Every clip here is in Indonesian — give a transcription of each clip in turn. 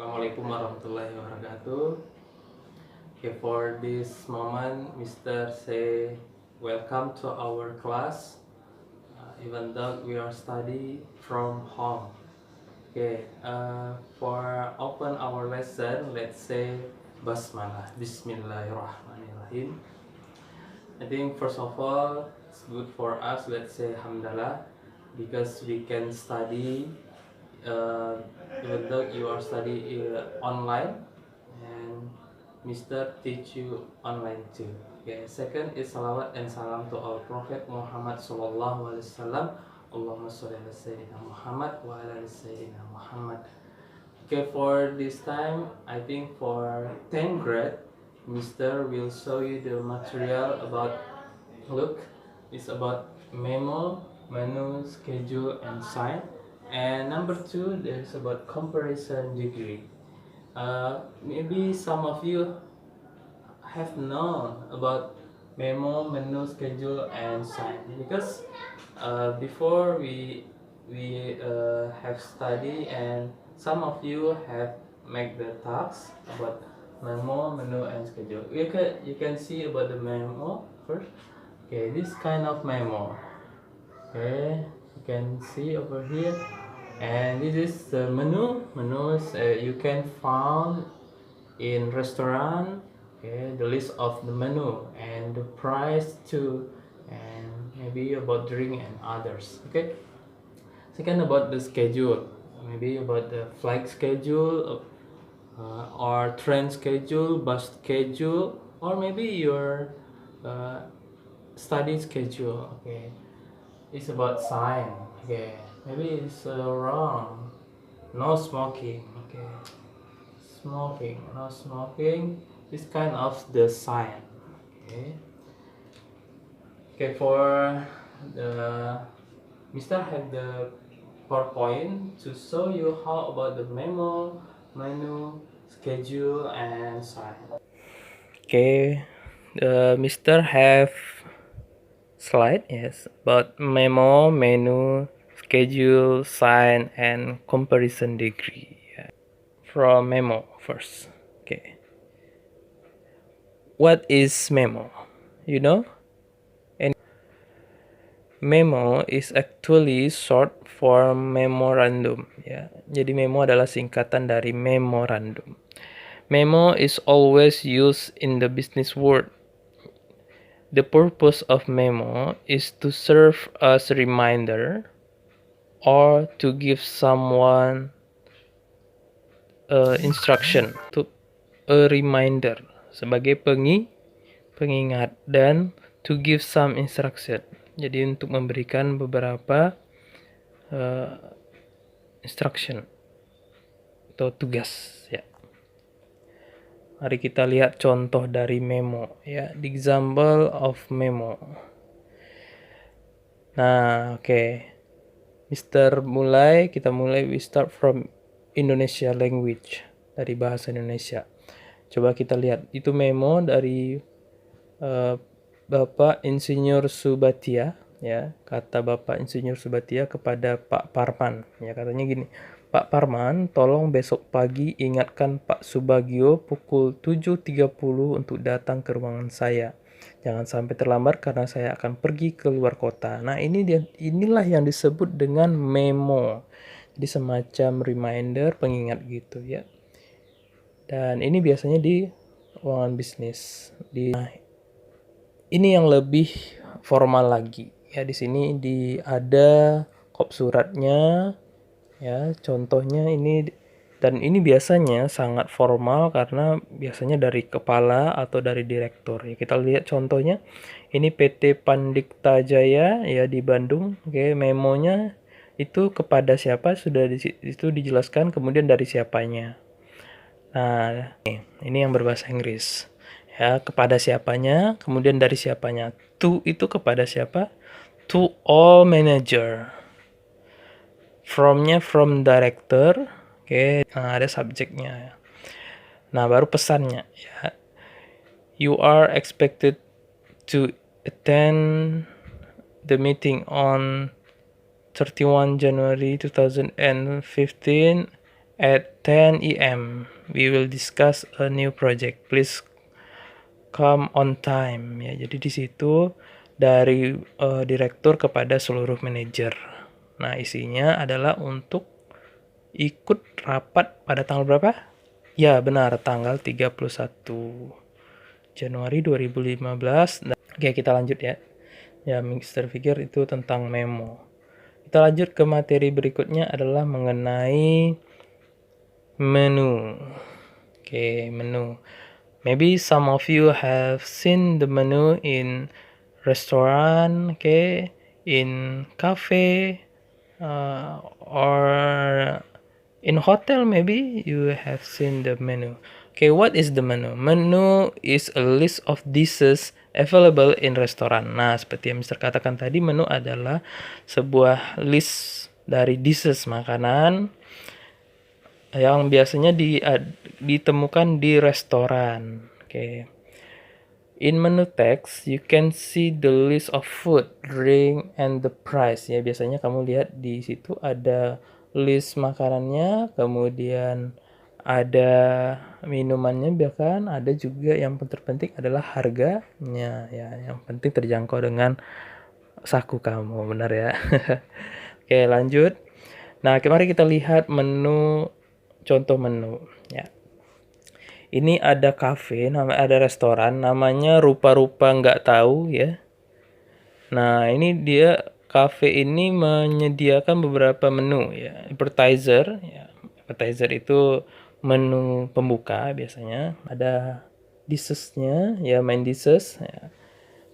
Assalamualaikum warahmatullahi wabarakatuh. Okay, for this moment, Mr. say welcome to our class. Even though we are study from home. Okay, for open our lesson, let's say Basmalah, Bismillahirrahmanirrahim. I think first of all, it's good for us. Let's say Hamdalah, because we can study even though you are study online, and Mr. teach you online too. Okay. Second is salawat and salam to our Prophet Muhammad Sallallahu Alaihi Wasallam. Allahumma sholli ala Sayyidina Muhammad wa ala ali Sayyidina Muhammad. Okay, for this time, I think for 10th grade, Mr. will show you the material about, look, it's about memo, menu, schedule, and sign. And number 2, there's about comparison degree. Maybe some of you have known about memo, menu, schedule, and sign, because before we have study, and some of you have make the tasks about memo, menu, and schedule. You can see about the memo first. Okay, this kind of memo. Okay, you can see over here, and this is the menus you can find in restaurant. Okay, the list of the menu and the price too, and maybe about drink and others. Okay, second, about the schedule, maybe about the flight schedule, or train schedule, bus schedule, or maybe your study schedule. Okay, it's about sign. Okay, maybe it's wrong. No smoking. Okay, smoking, no smoking. This kind of the sign. Okay. Okay, for the Mr. have the PowerPoint to show you how about the memo, menu, schedule, and sign. Okay, the Mr. have slide, yes, about memo, menu, schedule, sign, and comparison degree. Yeah. From memo first. Okay, what is memo? You know? And memo is actually short for memorandum. Ya, jadi memo adalah singkatan dari memorandum. Memo is always used in the business world. The purpose of memo is to serve as a reminder or to give someone instruction, to a reminder, sebagai pengingat, dan to give some instruction, jadi untuk memberikan beberapa instruction atau tugas, ya. Mari kita lihat contoh dari memo, ya, the example of memo. Nah, oke. Kita mulai, we start from Indonesia language, dari bahasa Indonesia. Coba kita lihat, itu memo dari Bapak Insinyur Subatia, ya. Kata Bapak Insinyur Subatia kepada Pak Parman, ya, katanya gini. Pak Parman, tolong besok pagi ingatkan Pak Subagio pukul 7.30 untuk datang ke ruangan saya. Jangan sampai terlambat karena saya akan pergi ke luar kota. Nah, inilah yang disebut dengan memo. Jadi semacam reminder, pengingat gitu, ya. Dan ini biasanya di ruangan bisnis. Ini yang lebih formal lagi. Ya, di sini ada kop suratnya. Ya, contohnya ini, dan ini biasanya sangat formal karena biasanya dari kepala atau dari direktur. Ya, kita lihat contohnya. Ini PT Pandikta Jaya, ya, di Bandung. Oke, memonya itu kepada siapa sudah itu dijelaskan, kemudian dari siapanya. Nah, ini yang berbahasa Inggris. Ya, kepada siapanya, kemudian dari siapanya. To itu kepada siapa? To all manager. From-nya from director. Oke, nah ada subjeknya. Nah, baru pesannya, ya. You are expected to attend the meeting on 31 January 2015 At 10 a.m. we will discuss a new project. Please come on time. Ya, jadi di situ dari direktur kepada seluruh manajer. Nah, isinya adalah untuk ikut rapat pada tanggal berapa? Ya, benar, tanggal 31 Januari 2015. Oke, kita lanjut ya. Ya, Mr. Figure itu tentang memo. Kita lanjut ke materi berikutnya adalah mengenai menu. Oke, menu. Maybe some of you have seen the menu in restaurant, okay, in cafe, or in hotel. Maybe you have seen the menu. Okay, what is the menu? Menu is a list of dishes available in restaurant. Nah, seperti yang Mister katakan tadi, menu adalah sebuah list dari dishes makanan yang biasanya ditemukan di restoran. Oke. In menu text, you can see the list of food, drink, and the price. Ya, biasanya kamu lihat di situ ada list makanannya, kemudian ada minumannya, bahkan ada juga yang terpenting adalah harganya. Ya, yang penting terjangkau dengan saku kamu, benar ya. Oke, lanjut. Nah, mari kita lihat menu, contoh menu. Ya. Ini ada cafe, ada restoran, namanya rupa-rupa nggak tahu ya. Nah, ini dia cafe ini menyediakan beberapa menu ya. Appetizer, ya. Appetizer itu menu pembuka biasanya. Ada dishesnya, ya main dishes. Ya.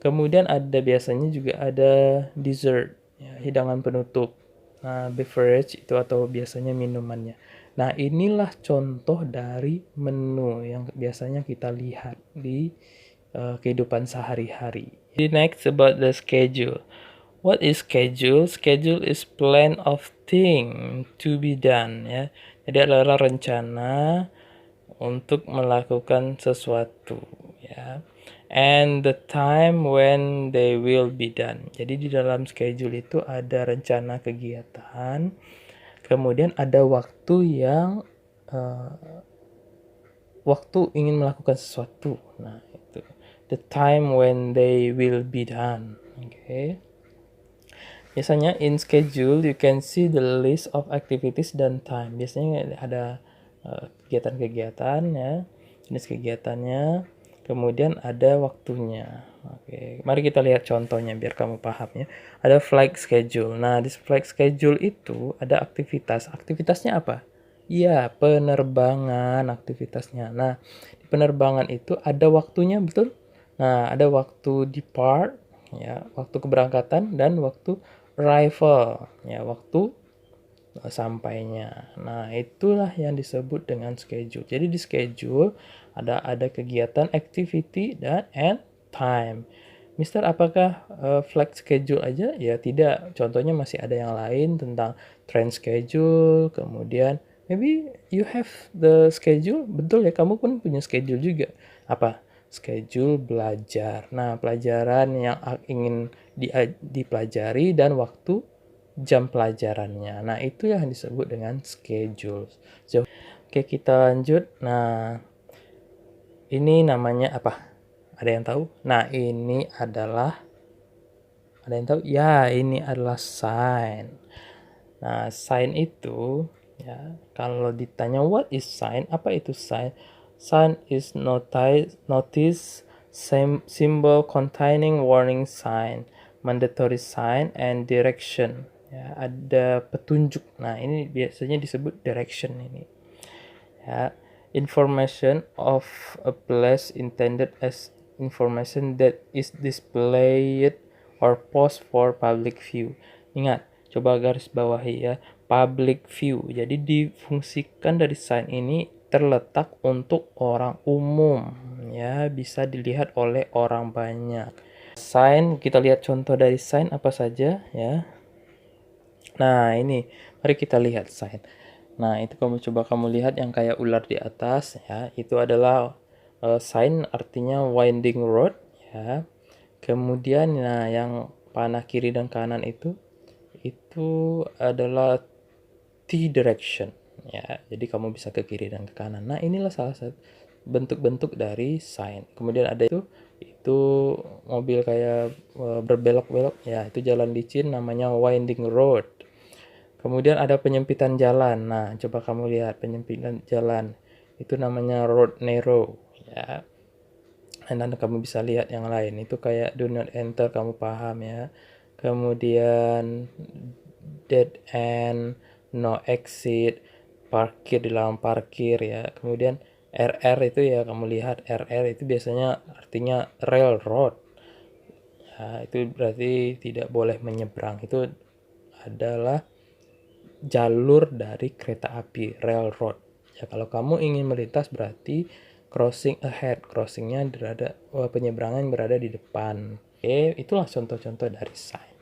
Kemudian ada biasanya juga ada dessert, ya, hidangan penutup. Nah, beverage itu atau biasanya minumannya. Nah, inilah contoh dari menu yang biasanya kita lihat di kehidupan sehari-hari. Next about the schedule. What is schedule? Schedule is plan of thing to be done ya. Jadi adalah rencana untuk melakukan sesuatu ya. And the time when they will be done. Jadi di dalam schedule itu ada rencana kegiatan, kemudian ada waktu yang waktu ingin melakukan sesuatu. Nah, itu the time when they will be done. Okay. Biasanya in schedule you can see the list of activities dan time. Biasanya ada kegiatan-kegiatan ya, jenis kegiatannya, kemudian ada waktunya. Oke, mari kita lihat contohnya biar kamu paham ya. Ada flight schedule. Nah, di flight schedule itu ada aktivitas. Aktivitasnya apa? Iya, penerbangan aktivitasnya. Nah, di penerbangan itu ada waktunya, betul? Nah, ada waktu depart, ya, waktu keberangkatan dan waktu arrival, ya, waktu sampainya. Nah, itulah yang disebut dengan schedule. Jadi di schedule ada kegiatan, activity, dan time. Mister, apakah flight schedule aja? Ya tidak. Contohnya masih ada yang lain tentang train schedule, kemudian maybe you have the schedule. Betul ya, kamu pun punya schedule juga. Apa? Schedule belajar. Nah, pelajaran yang ingin dipelajari dan waktu jam pelajarannya. Nah, itu yang disebut dengan schedule. Oke, kita lanjut. Nah, ini namanya apa? Ada yang tahu? Nah, ini adalah, ada yang tahu? Ya, ini adalah sign. Nah, sign itu ya, kalau ditanya what is sign? Apa itu sign? Sign is notice symbol containing warning sign, mandatory sign, and direction. Ya, ada petunjuk. Nah, ini biasanya disebut direction ini. Ya, information of a place intended as information that is displayed or post for public view. Ingat, coba garis bawahi ya, public view. Jadi difungsikan dari sign ini terletak untuk orang umum, ya, bisa dilihat oleh orang banyak. Sign, kita lihat contoh dari sign apa saja ya. Nah, ini mari kita lihat sign. Nah, itu kamu lihat yang kayak ular di atas ya, itu adalah sign, artinya winding road ya. Kemudian nah yang panah kiri dan kanan itu adalah T direction. ya. Jadi kamu bisa ke kiri dan ke kanan. Nah, inilah salah satu bentuk-bentuk dari sign. Kemudian ada itu mobil kayak berbelok-belok, ya itu jalan licin namanya winding road. Kemudian ada penyempitan jalan. Nah, coba kamu lihat penyempitan jalan. Itu namanya road narrow, ya. Dan kamu bisa lihat yang lain. Itu kayak do not enter, kamu paham ya. Kemudian dead end, no exit, parkir, di dalam parkir ya. Kemudian RR itu ya, kamu lihat RR itu biasanya artinya railroad. Ya, itu berarti tidak boleh menyeberang. Itu adalah jalur dari kereta api, railroad. Ya, kalau kamu ingin melintas berarti crossing ahead, crossingnya berada, penyeberangan berada di depan. Oke, itulah contoh-contoh dari sign.